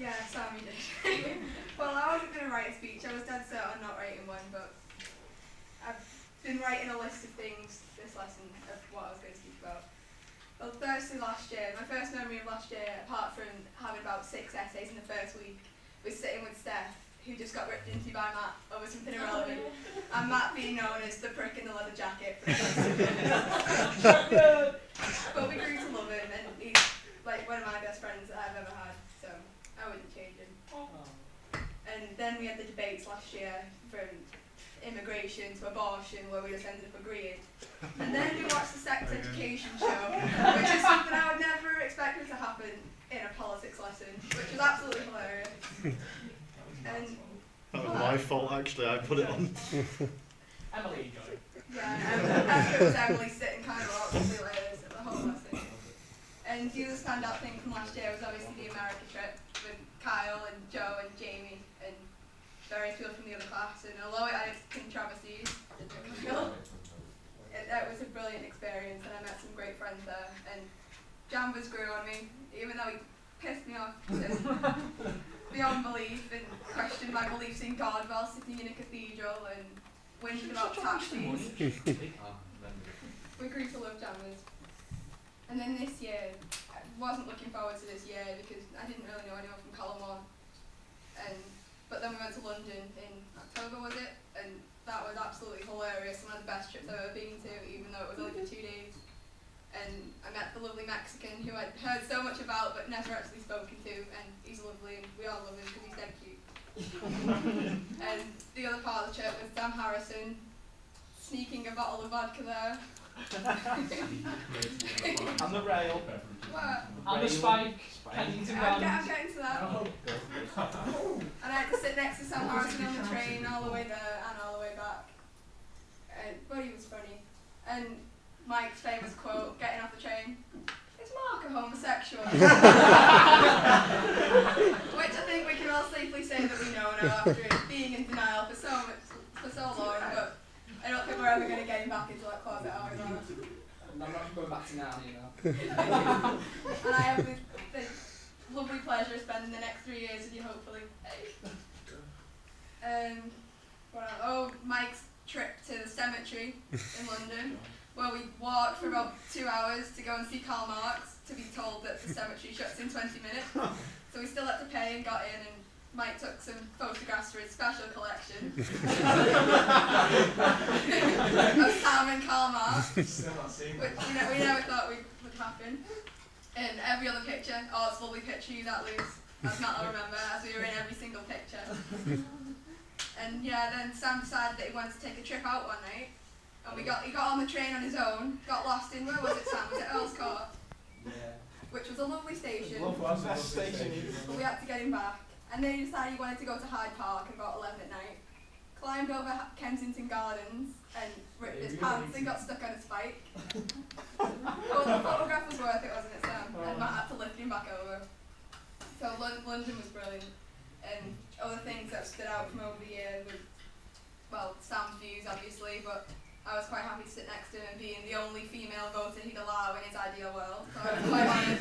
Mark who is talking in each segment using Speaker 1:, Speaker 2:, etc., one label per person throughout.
Speaker 1: Yeah, Sammy did. Well, I wasn't going to write a speech. I was dead set on not writing one, but I've been writing a list of things this lesson of what I was going to speak about. Well, firstly, last year, my first memory of last year, apart from having about 6 essays in the first week, was sitting with Steph, who just got ripped into by Matt over something irrelevant, and Matt being known as the prick in the leather jacket for the first 2 years. But we grew to love him, and he's like one of my best friends that I've ever had, so I wouldn't change him. And then we had the debates last year from immigration to abortion, where we just ended up agreeing. And then we watched the sex education show, which is something I would never expected to happen in a politics lesson, which was absolutely hilarious. And
Speaker 2: that was my fault, actually. I put it on.
Speaker 3: Emily enjoyed it.
Speaker 1: Yeah, it was Emily sitting kind of awkwardly like this at the whole lesson. And the other standout thing from last year was obviously the America trip with Kyle and Joe and Jamie and various people from the other class. And although it had its controversies, it was a brilliant experience, and I met some great friends there. And Jambas grew on me, even though he pissed me off beyond belief and questioned my beliefs in God while sitting in a cathedral and whinged about taxis. We grew to love Jambas. And then this year, I wasn't looking forward to this year because I didn't really know anyone from Colin. But then we went to London in October, was it? And that was absolutely hilarious, one of the best trips I've ever been to, even though it was only for 2 days. And I met the lovely Mexican who I'd heard so much about but never actually spoken to, and he's lovely, and we all love him because he's dead cute. And the other part of the trip was Sam Harrison sneaking a bottle of vodka there.
Speaker 3: And the rail.
Speaker 1: What?
Speaker 3: And the spike.
Speaker 1: I'm getting to that. And I had to sit next to Sam Harrison on the train all the way there and all the way back. But he was funny. And Mike's famous quote, getting off the train, "Is Mark a homosexual?" Which I think we can all safely say that we know now after being in denial for so long, but I don't think we're ever going to get him back into that closet, are we?
Speaker 3: I'm not going back to now, you know.
Speaker 1: And I have the lovely pleasure of spending the next 3 years with you, hopefully. What else? Oh, Mike's trip to the cemetery in London, where we walked for about 2 hours to go and see Karl Marx, to be told that the cemetery shuts in 20 minutes. So we still had to pay and got in, and Mike took some photographs for his special collection of Sam and Karl Marx, which we never thought would happen. And every other picture, oh, it's a lovely picture you that Luce. That's not I remember, as we were in every single picture. And yeah, then Sam decided that he wanted to take a trip out one night, and he got on the train on his own, got lost in, where was it, Sam? Was it Earl's Court?
Speaker 3: Yeah.
Speaker 1: Which was a lovely station.
Speaker 3: Best station.
Speaker 1: But we had to get him back. And then he decided he wanted to go to Hyde Park at about 11 at night, climbed over Kensington Gardens and ripped his pants and got stuck on a spike. Well, the photograph was worth it, wasn't it, Sam? And Matt had to lift him back over. So London was brilliant. And other things that stood out from over the year were, well, Sam's views, obviously, but I was quite happy to sit next to him, being the only female voter he'd allow in his ideal world. So I was quite honoured.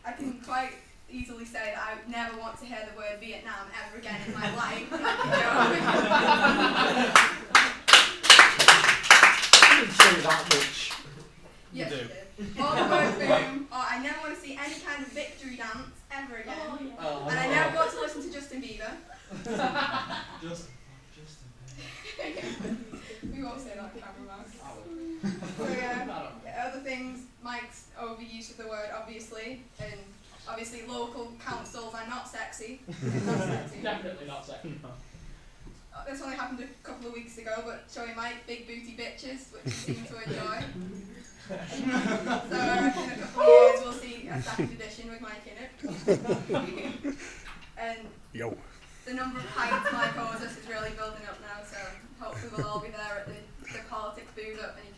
Speaker 1: I can quite easily say that I would never want to hear the word Vietnam ever again in my life.
Speaker 3: I didn't say that much.
Speaker 1: Yes, you did. Or the word boom, or I never want to see any kind of victory dance ever again. And I never want to listen to Justin Bieber.
Speaker 4: Justin
Speaker 1: We won't say that on camera, Mark. So yeah, other things, Mike's overuse of the word, obviously, and obviously local councils are not sexy. Not sexy.
Speaker 3: Definitely not sexy.
Speaker 1: This only happened a couple of weeks ago, but showing Mike big booty bitches, which he seemed to enjoy. So I reckon in a couple of years we'll see a second edition with Mike in it. And the number of pints Mike owes us is really building up now, so hopefully we'll all be there at the politics booth up and